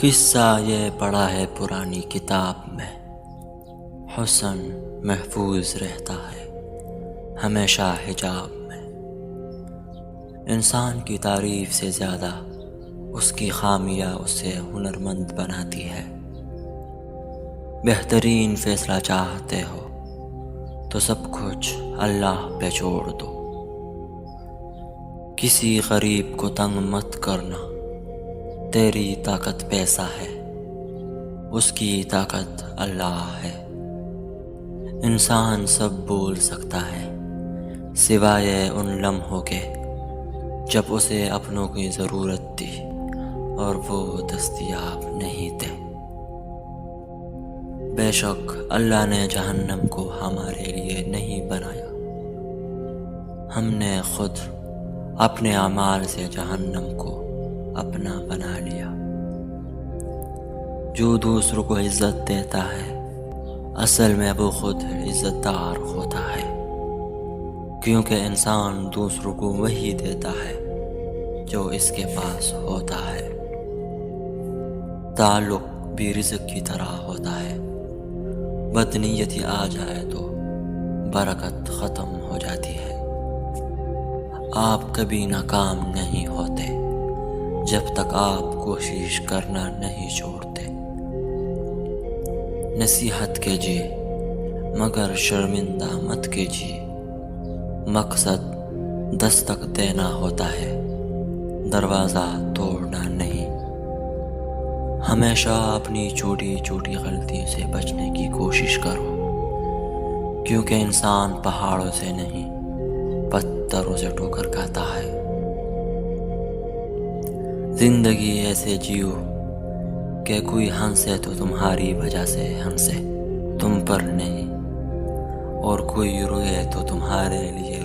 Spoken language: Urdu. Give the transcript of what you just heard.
قصہ یہ پڑا ہے پرانی کتاب میں، حسن محفوظ رہتا ہے ہمیشہ حجاب میں۔ انسان کی تعریف سے زیادہ اس کی خامیاں اسے ہنرمند بناتی ہے۔ بہترین فیصلہ چاہتے ہو تو سب کچھ اللہ پہ چھوڑ دو۔ کسی غریب کو تنگ مت کرنا، تیری طاقت پیسہ ہے، اس کی طاقت اللہ ہے۔ انسان سب بول سکتا ہے سوائے ان لمحوں کے جب اسے اپنوں کی ضرورت تھی اور وہ دستیاب نہیں تھے۔ بے شک اللہ نے جہنم کو ہمارے لیے نہیں بنایا، ہم نے خود اپنے اعمال سے جہنم کو اپنا بنا لیا۔ جو دوسروں کو عزت دیتا ہے اصل میں وہ خود عزت دار ہوتا ہے، کیونکہ انسان دوسروں کو وہی دیتا ہے جو اس کے پاس ہوتا ہے۔ تعلق بھی رزق کی طرح ہوتا ہے، بدنیتی آ جائے تو برکت ختم ہو جاتی ہے۔ آپ کبھی ناکام نہیں ہوتے جب تک آپ کوشش کرنا نہیں چھوڑتے۔ نصیحت کیجیے مگر شرمندہ مت کیجیے، مقصد دستک دینا ہوتا ہے، دروازہ توڑنا نہیں۔ ہمیشہ اپنی چھوٹی چھوٹی غلطی سے بچنے کی کوشش کرو، کیونکہ انسان پہاڑوں سے نہیں پتھروں سے ٹھوکر کھاتا ہے۔ زندگی ایسے جیو کہ کوئی ہنسے تو تمہاری وجہ سے ہنسے، تم پر نہیں، اور کوئی روئے تو تمہارے لیے